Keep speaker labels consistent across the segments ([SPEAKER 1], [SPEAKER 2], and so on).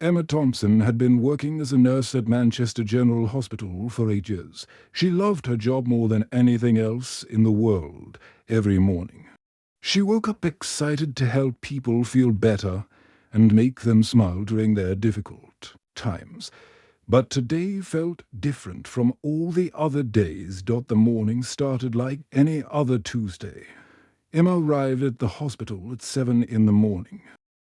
[SPEAKER 1] Emma Thompson had been working as a nurse at Manchester General Hospital for 8 years. She loved her job more than anything else in the world every morning. She woke up excited to help people feel better and make them smile during their difficult times. But today felt different from all the other days. The morning started like any other Tuesday. Emma arrived at the hospital at 7 in the morning.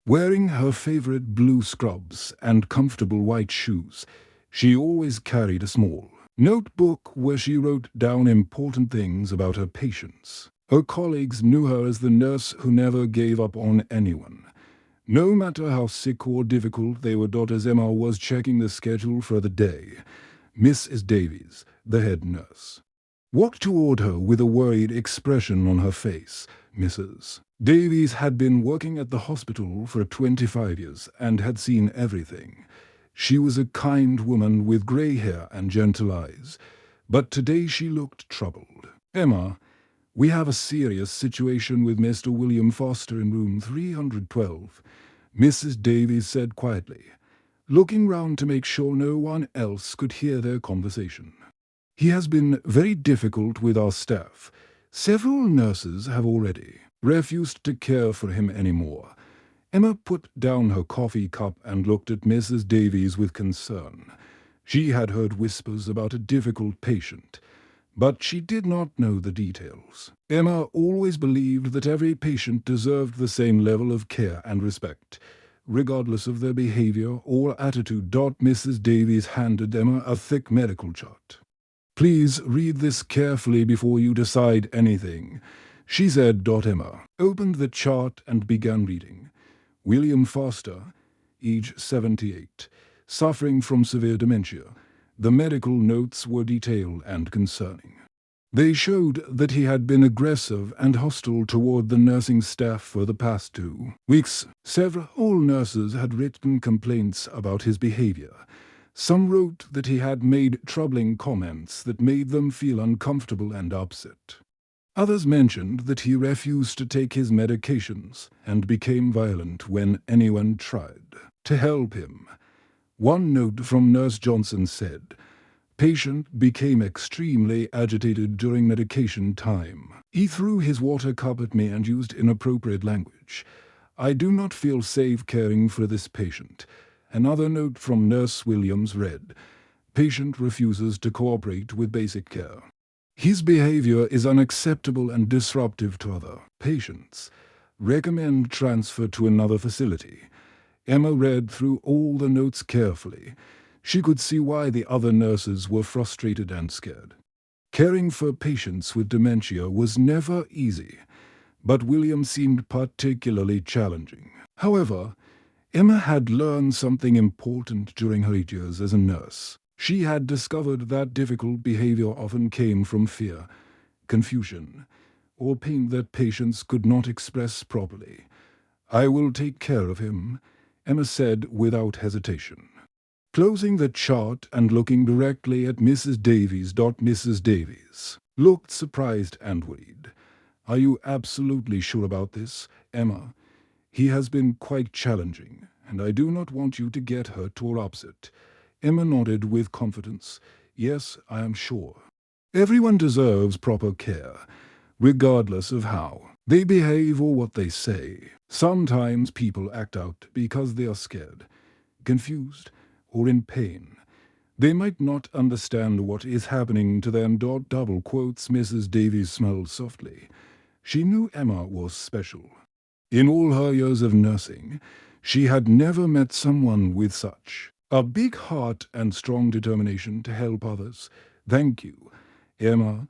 [SPEAKER 1] Wearing her favorite blue scrubs and comfortable white shoes, she always carried a small notebook where she wrote down important things about her patients. Her colleagues knew her as the nurse who never gave up on anyone. No matter how sick or difficult they were, as Emma was checking the schedule for the day, Mrs. Davies, the head nurse, walked toward her with a worried expression on her face. Mrs. Davies had been working at the hospital for 25 years and had seen everything. She was a kind woman with grey hair and gentle eyes, but today she looked troubled. "Emma, we have a serious situation with Mr. William Foster in room 312, Mrs. Davies said quietly, looking round to make sure no one else could hear their conversation. "He has been very difficult with our staff. Several nurses have already refused to care for him anymore." Emma put down her coffee cup and looked at Mrs. Davies with concern. She had heard whispers about a difficult patient, but she did not know the details. Emma always believed that every patient deserved the same level of care and respect, regardless of their behavior or attitude. Mrs. Davies handed Emma a thick medical chart. "Please read this carefully before you decide anything," she said. Emma opened the chart and began reading. William Foster, age 78, suffering from severe dementia. The medical notes were detailed and concerning. They showed that he had been aggressive and hostile toward the nursing staff for the past 2 weeks. Several nurses had written complaints about his behavior. Some wrote that he had made troubling comments that made them feel uncomfortable and upset. Others mentioned that he refused to take his medications and became violent when anyone tried to help him. One note from Nurse Johnson said, "Patient became extremely agitated during medication time. He threw his water cup at me and used inappropriate language. I do not feel safe caring for this patient." Another note from Nurse Williams read, "Patient refuses to cooperate with basic care. His behavior is unacceptable and disruptive to other patients. Recommend transfer to another facility." Emma read through all the notes carefully. She could see why the other nurses were frustrated and scared. Caring for patients with dementia was never easy, but William seemed particularly challenging. However, Emma had learned something important during her 8 years as a nurse. She had discovered that difficult behavior often came from fear, confusion, or pain that patients could not express properly. "I will take care of him," Emma said without hesitation. Closing the chart and looking directly at Mrs. Davies. Mrs. Davies looked surprised and worried. "Are you absolutely sure about this, Emma? He has been quite challenging, and I do not want you to get hurt or upset." Emma nodded with confidence. "Yes, I am sure. Everyone deserves proper care, regardless of how they behave or what they say. Sometimes people act out because they are scared, confused, or in pain. They might not understand what is happening to them." Double quotes. Mrs. Davies smiled softly. She knew Emma was special. In all her years of nursing, she had never met someone with such a big heart and strong determination to help others. "Thank you, Emma.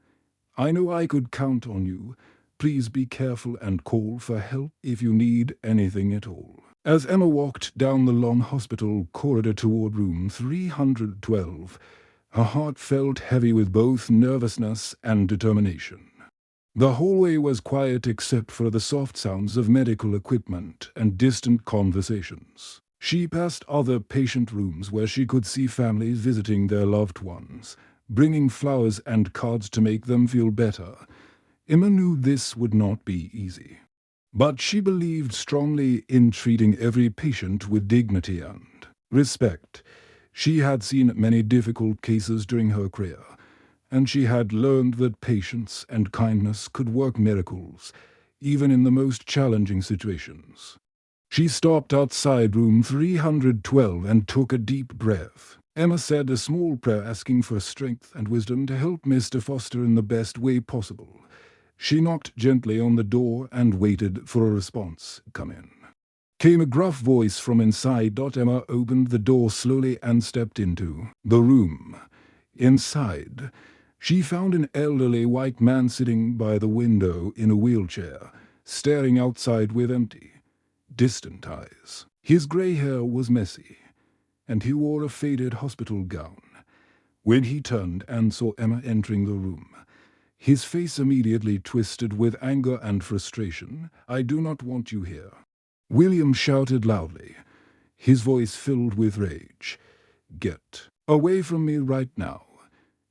[SPEAKER 1] I know I could count on you. Please be careful and call for help if you need anything at all." As Emma walked down the long hospital corridor toward room 312, her heart felt heavy with both nervousness and determination. The hallway was quiet except for the soft sounds of medical equipment and distant conversations. She passed other patient rooms where she could see families visiting their loved ones, bringing flowers and cards to make them feel better. Emma knew this would not be easy, but she believed strongly in treating every patient with dignity and respect. She had seen many difficult cases during her career, and she had learned that patience and kindness could work miracles, even in the most challenging situations. She stopped outside room 312 and took a deep breath. Emma said a small prayer asking for strength and wisdom to help Mr. Foster in the best way possible. She knocked gently on the door and waited for a response. "Come in," came a gruff voice from inside. Emma opened the door slowly and stepped into the room. Inside, she found an elderly white man sitting by the window in a wheelchair, staring outside with empty, distant eyes. His grey hair was messy, and he wore a faded hospital gown. When he turned and saw Emma entering the room, his face immediately twisted with anger and frustration. "I do not want you here," William shouted loudly, his voice filled with rage. "Get away from me right now."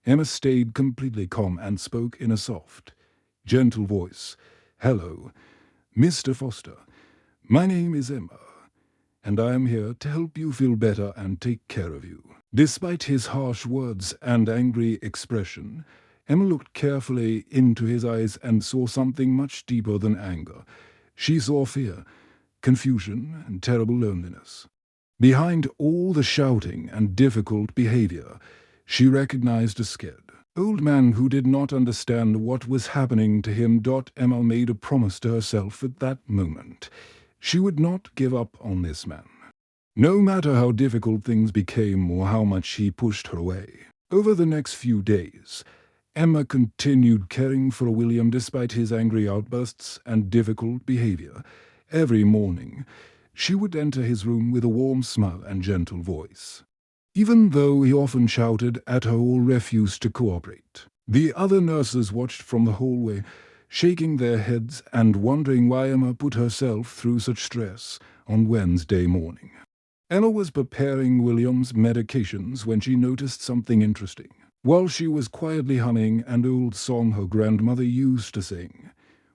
[SPEAKER 1] Emma stayed completely calm and spoke in a soft, gentle voice. "Hello, Mr. Foster. My name is Emma, and I am here to help you feel better and take care of you." Despite his harsh words and angry expression, Emma looked carefully into his eyes and saw something much deeper than anger. She saw fear, confusion, and terrible loneliness. Behind all the shouting and difficult behavior, she recognized a scared old man who did not understand what was happening to him. Emma made a promise to herself at that moment. She would not give up on this man, no matter how difficult things became or how much he pushed her away. Over the next few days, Emma continued caring for William despite his angry outbursts and difficult behavior. Every morning, she would enter his room with a warm smile and gentle voice, even though he often shouted at her or refused to cooperate. The other nurses watched from the hallway, shaking their heads and wondering why Emma put herself through such stress on Wednesday morning. Emma was preparing William's medications when she noticed something interesting. While she was quietly humming an old song her grandmother used to sing,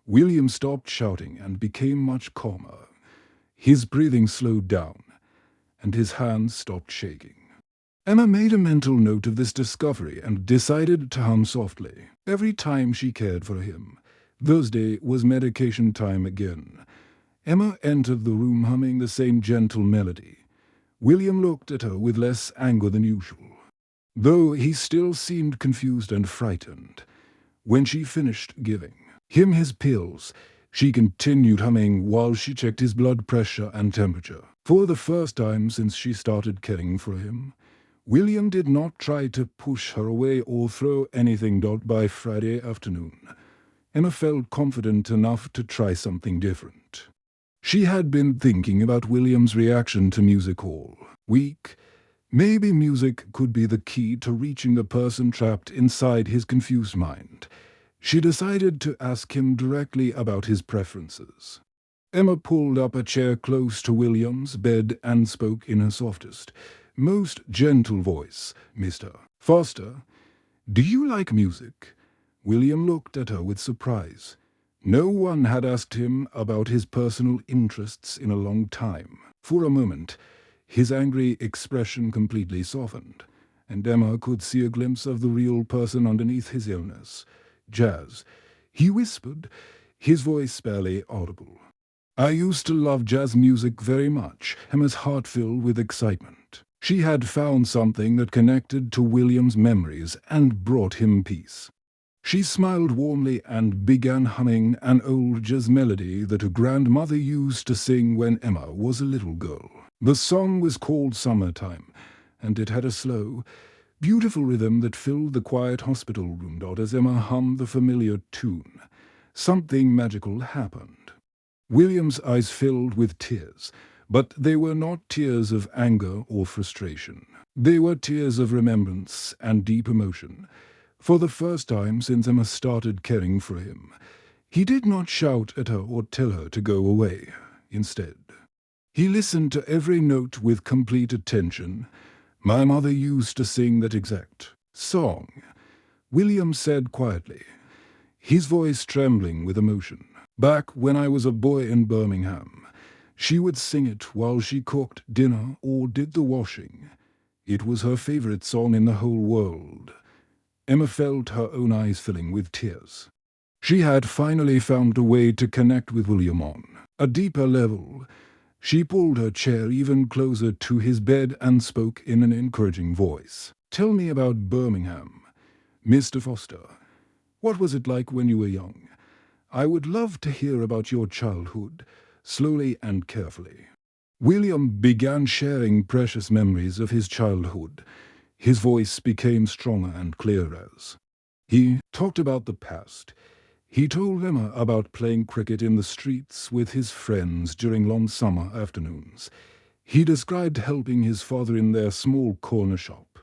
[SPEAKER 1] William stopped shouting and became much calmer. His breathing slowed down, and his hands stopped shaking. Emma made a mental note of this discovery and decided to hum softly every time she cared for him. Thursday was medication time again. Emma entered the room humming the same gentle melody. William looked at her with less anger than usual, though he still seemed confused and frightened. When she finished giving him his pills, she continued humming while she checked his blood pressure and temperature. For the first time since she started caring for him, William did not try to push her away or throw anything. By Friday afternoon, Emma felt confident enough to try something different. She had been thinking about William's reaction to music all week. Maybe music could be the key to reaching the person trapped inside his confused mind. She decided to ask him directly about his preferences. Emma pulled up a chair close to William's bed and spoke in her softest, most gentle voice. "Mr. Foster, do you like music?" William looked at her with surprise. No one had asked him about his personal interests in a long time. For a moment, his angry expression completely softened, and Emma could see a glimpse of the real person underneath his illness. "Jazz," he whispered, his voice barely audible. "I used to love jazz music very much." Emma's heart filled with excitement. She had found something that connected to William's memories and brought him peace. She smiled warmly and began humming an old jazz melody that her grandmother used to sing when Emma was a little girl. The song was called "Summertime," and it had a slow, beautiful rhythm that filled the quiet hospital room. As Emma hummed the familiar tune, something magical happened. William's eyes filled with tears, but they were not tears of anger or frustration. They were tears of remembrance and deep emotion. For the first time since Emma started caring for him, he did not shout at her or tell her to go away. Instead, he listened to every note with complete attention. "My mother used to sing that exact song," William said quietly, his voice trembling with emotion. "Back when I was a boy in Birmingham, She would sing it while she cooked dinner or did the washing. It was her favorite song in the whole world. Emma felt her own eyes filling with tears. She had finally found a way to connect with William on a deeper level. She pulled her chair even closer to his bed and spoke in an encouraging voice. "Tell me about Birmingham, Mr. Foster. What was it like when you were young? I would love to hear about your childhood," slowly and carefully. William began sharing precious memories of his childhood. His voice became stronger and clearer as he talked about the past. He told Emma about playing cricket in the streets with his friends during long summer afternoons. He described helping his father in their small corner shop,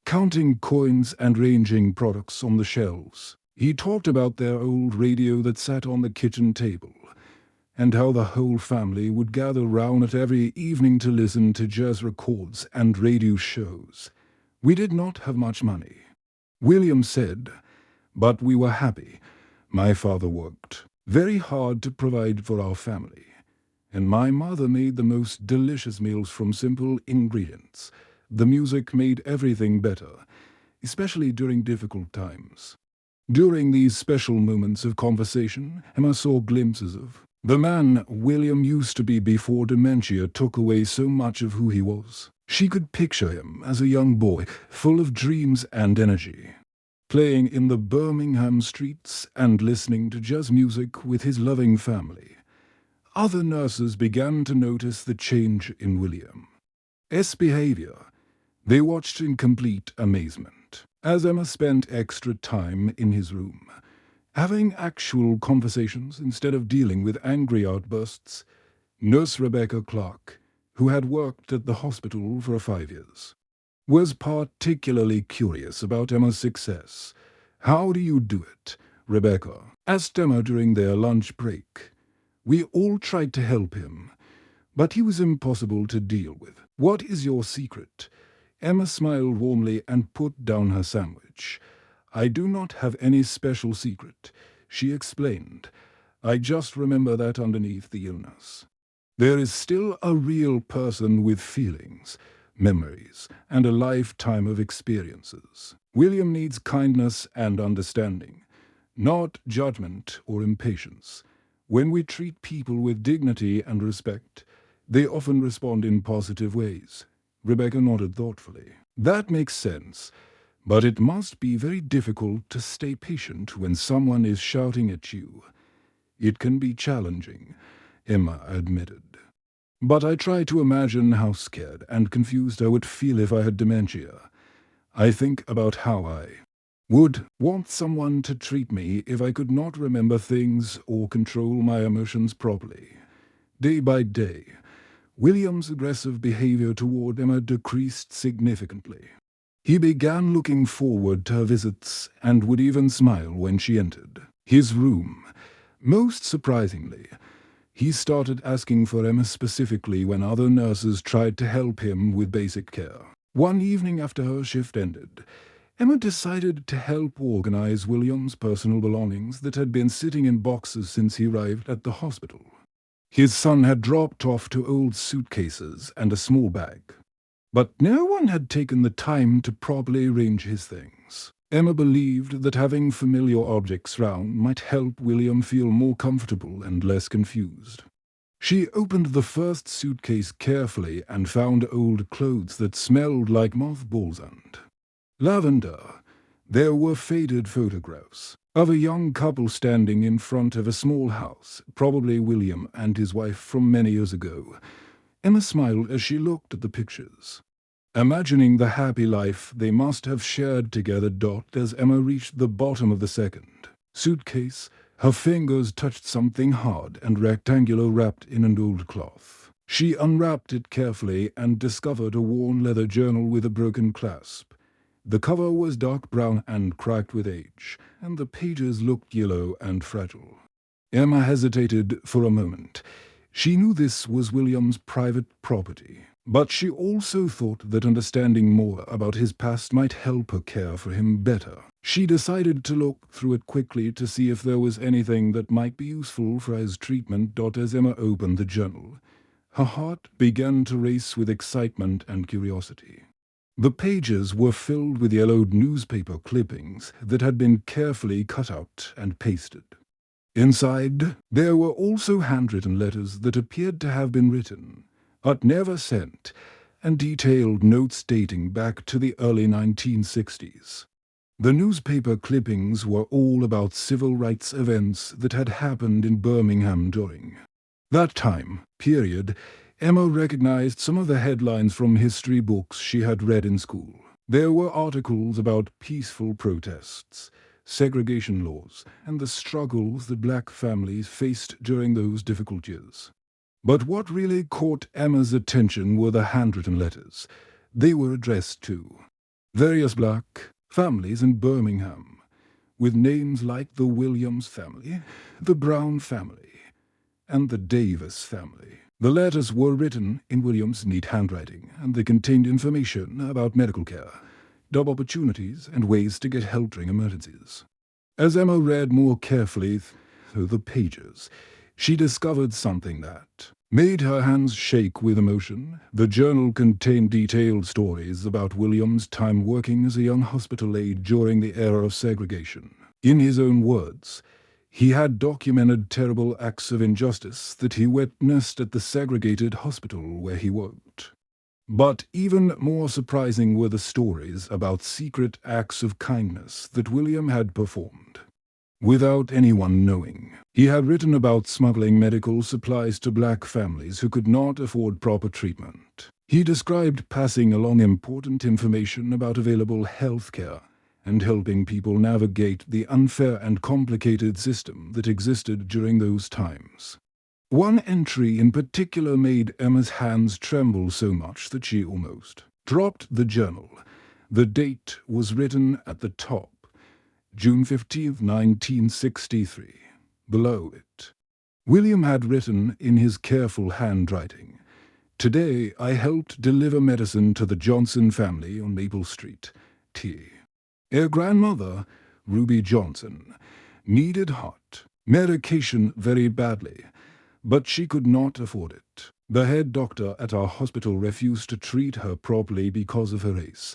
[SPEAKER 1] counting coins and ranging products on the shelves. He talked about their old radio that sat on the kitchen table, and how the whole family would gather round it every evening to listen to jazz records and radio shows. "We did not have much money," William said, "but we were happy. My father worked very hard to provide for our family, and my mother made the most delicious meals from simple ingredients. The music made everything better, especially during difficult times." During these special moments of conversation, Emma saw glimpses of the man William used to be before dementia took away so much of who he was. She could picture him as a young boy, full of dreams and energy, playing in the Birmingham streets and listening to jazz music with his loving family. Other nurses began to notice the change in William's behavior. They watched in complete amazement as Emma spent extra time in his room, having actual conversations instead of dealing with angry outbursts. Nurse Rebecca Clark, who had worked at the hospital for 5 years, was particularly curious about Emma's success. "How do you do it?" Rebecca asked Emma during their lunch break. "We all tried to help him, but he was impossible to deal with. What is your secret?" Emma smiled warmly and put down her sandwich. "I do not have any special secret," she explained. "I just remember that underneath the illness, there is still a real person with feelings, memories, and a lifetime of experiences. William needs kindness and understanding, not judgment or impatience. When we treat people with dignity and respect, they often respond in positive ways." Rebecca nodded thoughtfully. "That makes sense, but it must be very difficult to stay patient when someone is shouting at you." "It can be challenging," Emma admitted. "But I try to imagine how scared and confused I would feel if I had dementia. I think about how I would want someone to treat me if I could not remember things or control my emotions properly." Day by day, William's aggressive behavior toward Emma decreased significantly. He began looking forward to her visits and would even smile when she entered his room. Most surprisingly, he started asking for Emma specifically when other nurses tried to help him with basic care. One evening after her shift ended, Emma decided to help organize William's personal belongings that had been sitting in boxes since he arrived at the hospital. His son had dropped off to old suitcases and a small bag, but no one had taken the time to properly arrange his things. Emma believed that having familiar objects round might help William feel more comfortable and less confused. She opened the first suitcase carefully and found old clothes that smelled like mothballs and lavender. There were faded photographs of a young couple standing in front of a small house, probably William and his wife from many years ago. Emma smiled as she looked at the pictures, imagining the happy life they must have shared together. As Emma reached the bottom of the second suitcase, her fingers touched something hard and rectangular wrapped in an old cloth. She unwrapped it carefully and discovered a worn leather journal with a broken clasp. The cover was dark brown and cracked with age, and the pages looked yellow and fragile. Emma hesitated for a moment. She knew this was William's private property, but she also thought that understanding more about his past might help her care for him better. She decided to look through it quickly to see if there was anything that might be useful for his treatment. As Emma opened the journal, Her heart began to race with excitement and curiosity. The pages were filled with yellowed newspaper clippings that had been carefully cut out and pasted. Inside, there were also handwritten letters that appeared to have been written, but never sent, and detailed notes dating back to the early 1960s. The newspaper clippings were all about civil rights events that had happened in Birmingham during that time period. Emma recognized some of the headlines from history books she had read in school. There were articles about peaceful protests, segregation laws, and the struggles that black families faced during those difficult years. But what really caught Emma's attention were the handwritten letters. They were addressed to various black families in Birmingham, with names like the Williams family, the Brown family, and the Davis family. The letters were written in Williams' neat handwriting, and they contained information about medical care, job opportunities, and ways to get help during emergencies. As Emma read more carefully through the pages, she discovered something that made her hands shake with emotion. The journal contained detailed stories about Williams' time working as a young hospital aide during the era of segregation. In his own words, he had documented terrible acts of injustice that he witnessed at the segregated hospital where he worked. But even more surprising were the stories about secret acts of kindness that William had performed without anyone knowing. He had written about smuggling medical supplies to black families who could not afford proper treatment. He described passing along important information about available health care and helping people navigate the unfair and complicated system that existed during those times. One entry in particular made Emma's hands tremble so much that she almost dropped the journal. The date was written at the top, June 15, 1963. Below it, William had written in his careful handwriting, "Today I helped deliver medicine to the Johnson family on Maple Street, T. Their grandmother, Ruby Johnson, needed heart medication very badly, but she could not afford it. The head doctor at our hospital refused to treat her properly because of her race.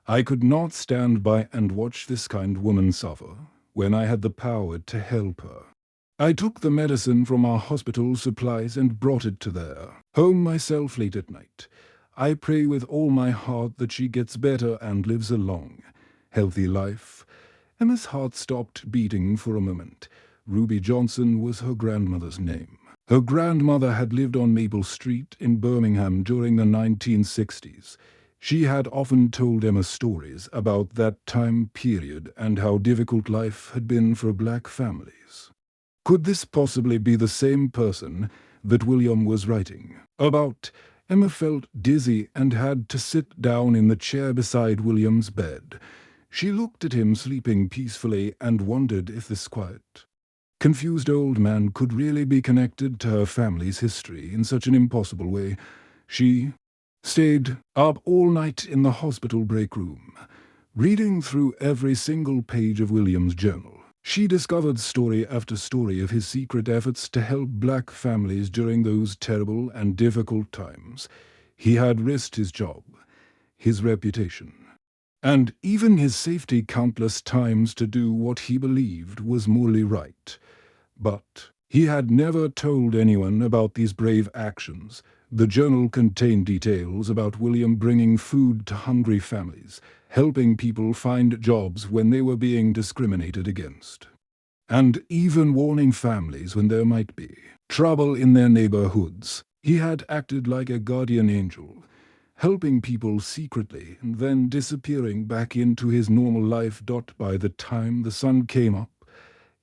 [SPEAKER 1] I could not stand by and watch this kind woman suffer when I had the power to help her. I took the medicine from our hospital supplies and brought it to their home myself late at night. I pray with all my heart that she gets better and lives a long, healthy life." Emma's heart stopped beating for a moment. Ruby Johnson was her grandmother's name. Her grandmother had lived on Maple Street in Birmingham during the 1960s. She had often told Emma stories about that time period and how difficult life had been for black families. Could this possibly be the same person that William was writing about? Emma felt dizzy and had to sit down in the chair beside William's bed. She looked at him sleeping peacefully and wondered if this quiet, confused old man could really be connected to her family's history in such an impossible way. She stayed up all night in the hospital break room, reading through every single page of William's journal. She discovered story after story of his secret efforts to help black families during those terrible and difficult times. He had risked his job, his reputation, and even his safety countless times to do what he believed was morally right. But he had never told anyone about these brave actions. The journal contained details about William bringing food to hungry families, helping people find jobs when they were being discriminated against, and even warning families when there might be trouble in their neighborhoods. He had acted like a guardian angel, helping people secretly and then disappearing back into his normal life. By the time the sun came up,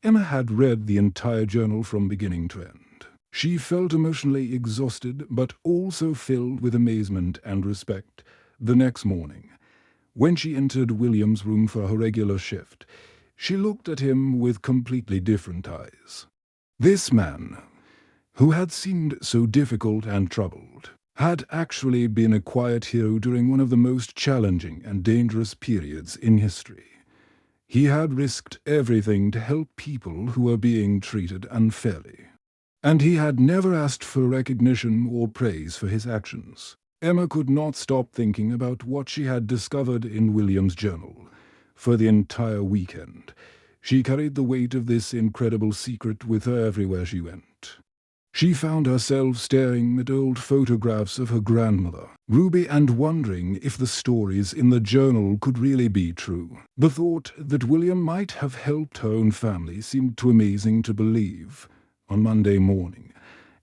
[SPEAKER 1] Emma had read the entire journal from beginning to end. She felt emotionally exhausted, but also filled with amazement and respect. The next morning, when she entered William's room for her regular shift, she looked at him with completely different eyes. This man, who had seemed so difficult and troubled, had actually been a quiet hero during one of the most challenging and dangerous periods in history. He had risked everything to help people who were being treated unfairly. and he had never asked for recognition or praise for his actions. Emma could not stop thinking about what she had discovered in William's journal. For the entire weekend, she carried the weight of this incredible secret with her everywhere she went. She found herself staring at old photographs of her grandmother, Ruby, and wondering if the stories in the journal could really be true. The thought that William might have helped her own family seemed too amazing to believe. On Monday morning,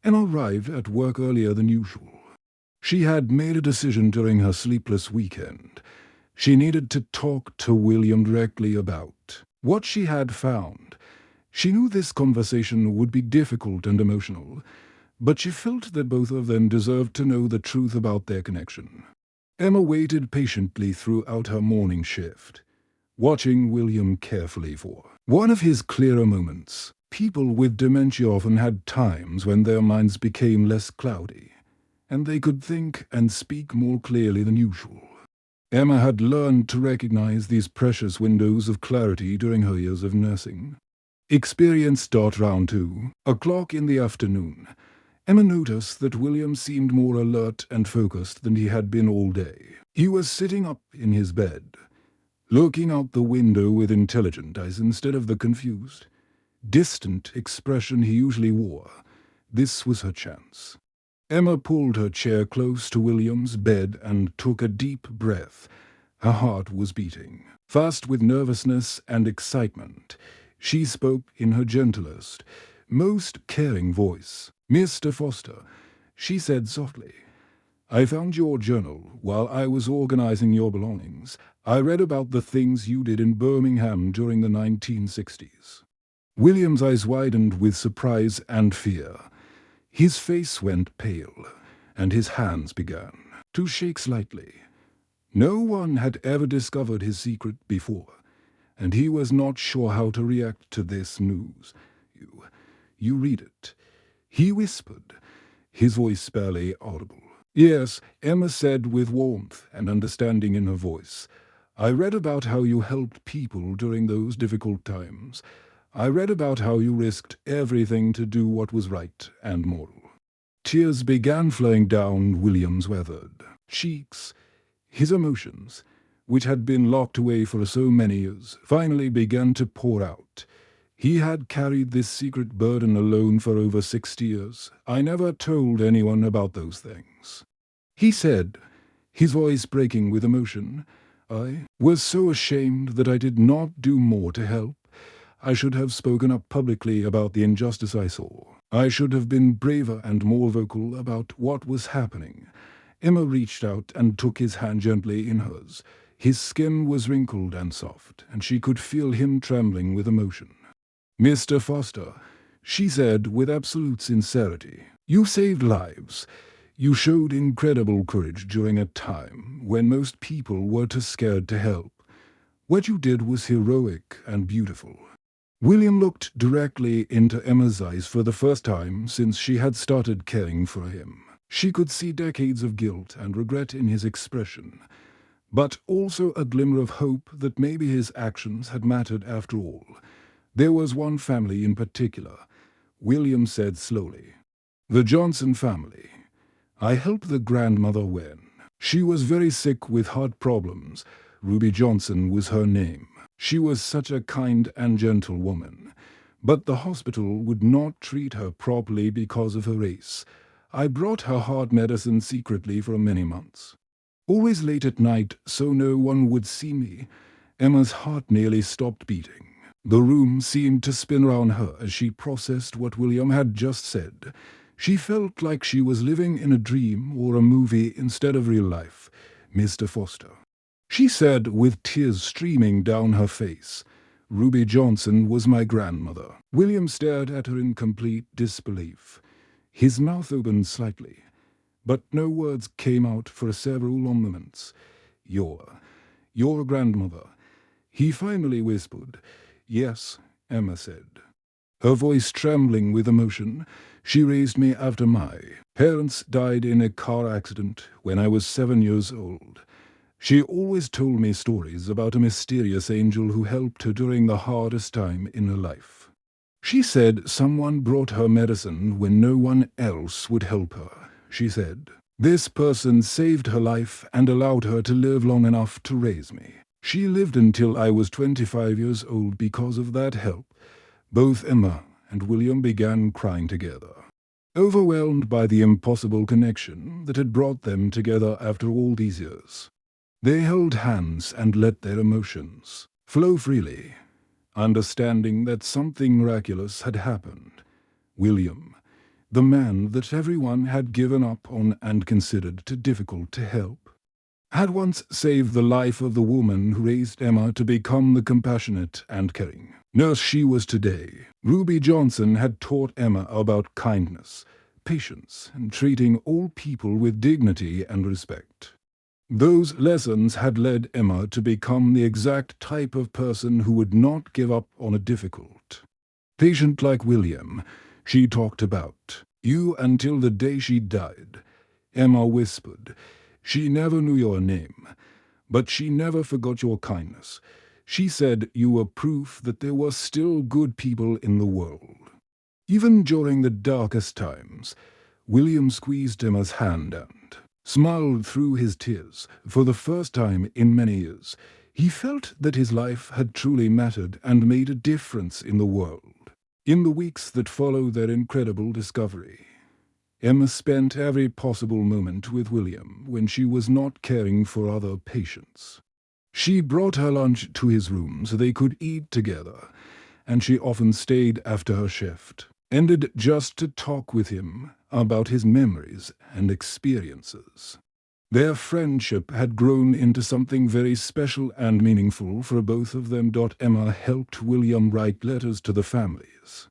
[SPEAKER 1] Emma arrived at work earlier than usual. She had made a decision during her sleepless weekend. She needed to talk to William directly about what she had found. She knew this conversation would be difficult and emotional, but she felt that both of them deserved to know the truth about their connection. Emma waited patiently throughout her morning shift, watching William carefully for one of his clearer moments. People with dementia often had times when their minds became less cloudy, and they could think and speak more clearly than usual. Emma had learned to recognize these precious windows of clarity during her years of nursing. Experienced around 2 o'clock in the afternoon, Emma noticed that William seemed more alert and focused than he had been all day. He was sitting up in his bed, looking out the window with intelligent eyes instead of the confused, distant expression he usually wore. This was her chance. Emma pulled her chair close to William's bed and took a deep breath. Her heart was beating fast with nervousness and excitement. She spoke in her gentlest, most caring voice. "Mr. Foster," she said softly, "I found your journal while I was organizing your belongings. I read about the things you did in Birmingham during the 1960s. William's eyes widened with surprise and fear. His face went pale, and his hands began to shake slightly. No one had ever discovered his secret before, and he was not sure how to react to this news. You read it," he whispered, his voice barely audible. "Yes," Emma said with warmth and understanding in her voice. "I read about how you helped people during those difficult times. I read about how you risked everything to do what was right and moral." Tears began flowing down William's weathered cheeks. His emotions, which had been locked away for so many years, finally began to pour out. He had carried this secret burden alone for over 60 years. "I never told anyone about those things," he said, his voice breaking with emotion. "I was so ashamed that I did not do more to help. I should have spoken up publicly about the injustice I saw. I should have been braver and more vocal about what was happening." Emma reached out and took his hand gently in hers. His skin was wrinkled and soft, and she could feel him trembling with emotion. "Mr. Foster," she said with absolute sincerity, "you saved lives. You showed incredible courage during a time when most people were too scared to help. What you did was heroic and beautiful." William looked directly into Emma's eyes for the first time since she had started caring for him. She could see decades of guilt and regret in his expression, but also a glimmer of hope that maybe his actions had mattered after all. "There was one family in particular," William said slowly. "The Johnson family. I helped the grandmother when she was very sick with heart problems. Ruby Johnson was her name. She was such a kind and gentle woman, but the hospital would not treat her properly because of her race. I brought her heart medicine secretly for many months, always late at night so no one would see me." Emma's heart nearly stopped beating. The room seemed to spin around her as she processed what William had just said. She felt like she was living in a dream or a movie instead of real life. "Mr. Foster," she said with tears streaming down her face, "Ruby Johnson was my grandmother." William stared at her in complete disbelief. His mouth opened slightly, but no words came out for several moments. Your grandmother," he finally whispered. "Yes," Emma said, her voice trembling with emotion. "She raised me after my parents died in a car accident when I was 7 years old. She always told me stories about a mysterious angel who helped her during the hardest time in her life." She said someone brought her medicine when no one else would help her, she said. This person saved her life and allowed her to live long enough to raise me. She lived until I was 25 years old because of that help. Both Emma and William began crying together, overwhelmed by the impossible connection that had brought them together after all these years. They held hands and let their emotions flow freely, understanding that something miraculous had happened. William, the man that everyone had given up on and considered too difficult to help, had once saved the life of the woman who raised Emma to become the compassionate and caring nurse she was today. Ruby Johnson had taught Emma about kindness, patience, and treating all people with dignity and respect. Those lessons had led Emma to become the exact type of person who would not give up on a difficult patient like William. She talked about you until the day she died. Emma whispered. She never knew your name, but she never forgot your kindness. She said you were proof that there were still good people in the world. Even during the darkest times, William squeezed Emma's hand and smiled through his tears. For the first time in many years, he felt that his life had truly mattered and made a difference in the world. In the weeks that followed their incredible discovery, Emma spent every possible moment with William when she was not caring for other patients. She brought her lunch to his room so they could eat together, and she often stayed after her shift, ended just to talk with him about his memories and experiences. Their friendship had grown into something very special and meaningful for both of them. Emma helped William write letters to the families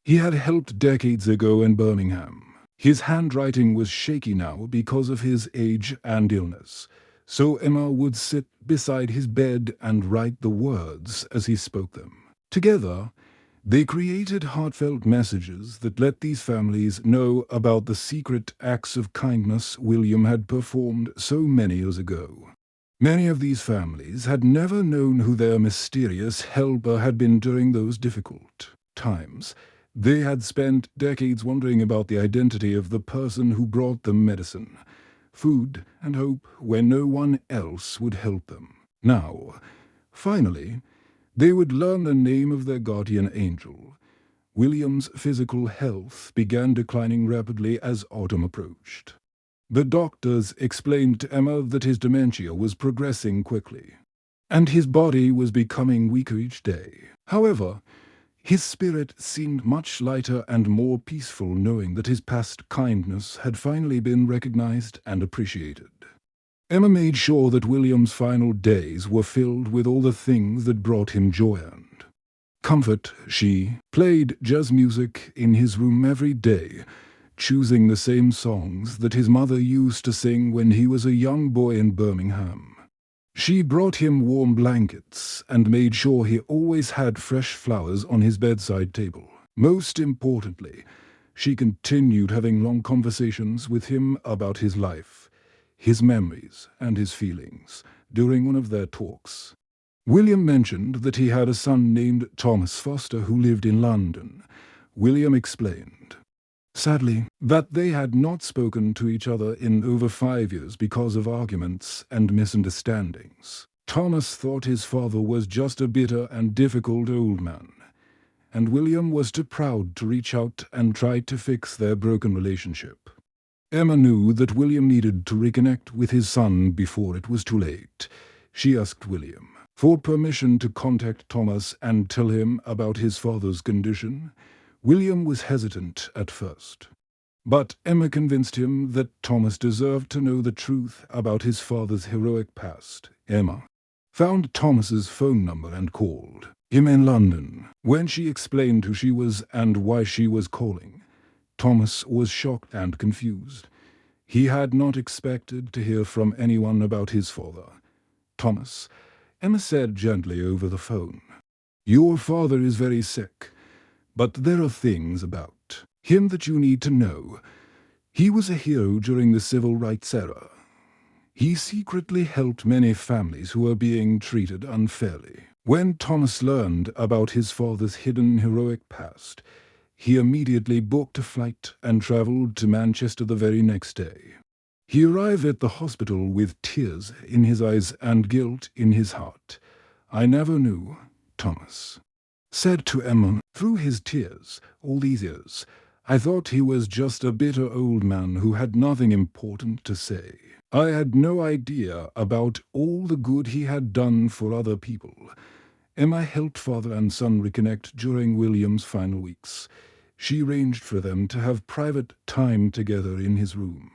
[SPEAKER 1] he had helped decades ago in Birmingham. His handwriting was shaky now because of his age and illness, so Emma would sit beside his bed and write the words as he spoke them. Together, they created heartfelt messages that let these families know about the secret acts of kindness William had performed so many years ago. Many of these families had never known who their mysterious helper had been during those difficult times. They had spent decades wondering about the identity of the person who brought them medicine, food, and hope when no one else would help them. Now, finally, they would learn the name of their guardian angel. William's physical health began declining rapidly as autumn approached. The doctors explained to Emma that his dementia was progressing quickly, and his body was becoming weaker each day. However, his spirit seemed much lighter and more peaceful, knowing that his past kindness had finally been recognized and appreciated. Emma made sure that William's final days were filled with all the things that brought him joy and comfort. She played jazz music in his room every day, choosing the same songs that his mother used to sing when he was a young boy in Birmingham. She brought him warm blankets and made sure he always had fresh flowers on his bedside table. Most importantly, she continued having long conversations with him about his life, his memories, and his feelings. During one of their talks, William mentioned that he had a son named Thomas Foster who lived in London. William explained, sadly, that they had not spoken to each other in over 5 years because of arguments and misunderstandings. Thomas thought his father was just a bitter and difficult old man, and William was too proud to reach out and try to fix their broken relationship. Emma knew that William needed to reconnect with his son before it was too late. She asked William for permission to contact Thomas and tell him about his father's condition. William was hesitant at first, but Emma convinced him that Thomas deserved to know the truth about his father's heroic past. Emma found Thomas's phone number and called him in London. When she explained who she was and why she was calling, Thomas was shocked and confused. He had not expected to hear from anyone about his father. Thomas, Emma said gently over the phone, "Your father is very sick, but there are things about him that you need to know. He was a hero during the civil rights era. He secretly helped many families who were being treated unfairly. When Thomas learned about his father's hidden heroic past, he immediately booked a flight and travelled to Manchester the very next day. He arrived at the hospital with tears in his eyes and guilt in his heart. "I never knew," Thomas said to Emma through his tears, "all these years. I thought he was just a bitter old man who had nothing important to say. I had no idea about all the good he had done for other people." Emma helped father and son reconnect during William's final weeks. She arranged for them to have private time together in his room.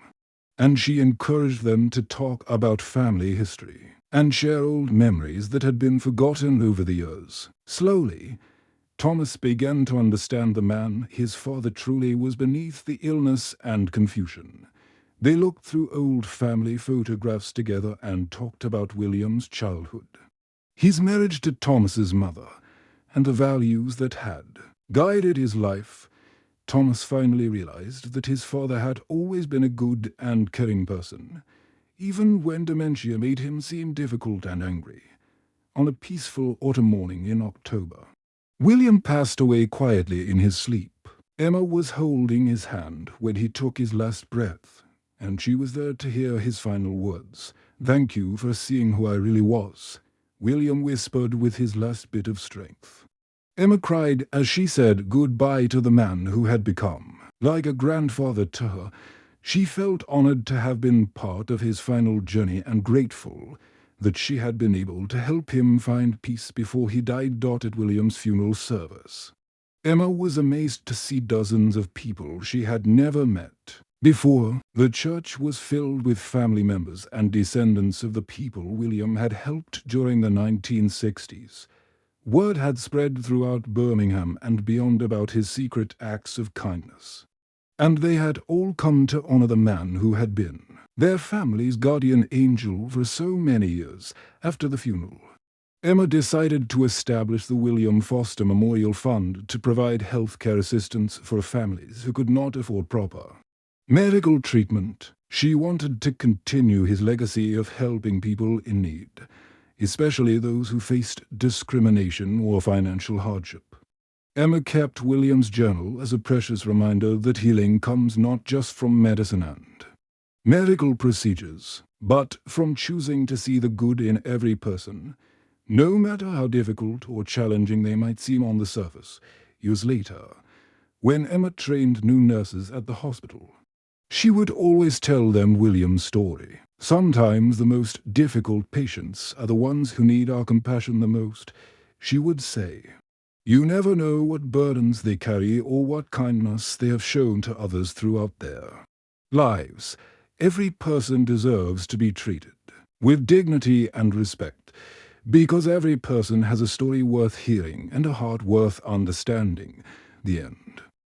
[SPEAKER 1] And she encouraged them to talk about family history and share old memories that had been forgotten over the years. Slowly, Thomas began to understand the man his father truly was beneath the illness and confusion. They looked through old family photographs together and talked about William's childhood, his marriage to Thomas's mother, and the values that had guided his life. Thomas finally realized that his father had always been a good and caring person, even when dementia made him seem difficult and angry. On a peaceful autumn morning in October, William passed away quietly in his sleep. Emma was holding his hand when he took his last breath, and she was there to hear his final words. "Thank you for seeing who I really was," William whispered with his last bit of strength. Emma cried as she said goodbye to the man who had become like a grandfather to her. She felt honored to have been part of his final journey and grateful that she had been able to help him find peace before he died at William's funeral service. Emma was amazed to see dozens of people she had never met before. The church was filled with family members and descendants of the people William had helped during the 1960s. Word had spread throughout Birmingham and beyond about his secret acts of kindness, and they had all come to honor the man who had been their family's guardian angel for so many years. After the funeral, Emma decided to establish the William Foster Memorial Fund to provide health care assistance for families who could not afford proper medical treatment. She wanted to continue his legacy of helping people in need, especially those who faced discrimination or financial hardship. Emma kept William's journal as a precious reminder that healing comes not just from medicine and medical procedures, but from choosing to see the good in every person, no matter how difficult or challenging they might seem on the surface. Years later, when Emma trained new nurses at the hospital, she would always tell them William's story. "Sometimes the most difficult patients are the ones who need our compassion the most," she would say. "You never know what burdens they carry or what kindness they have shown to others throughout their lives. Every person deserves to be treated with dignity and respect, because every person has a story worth hearing and a heart worth understanding." The end.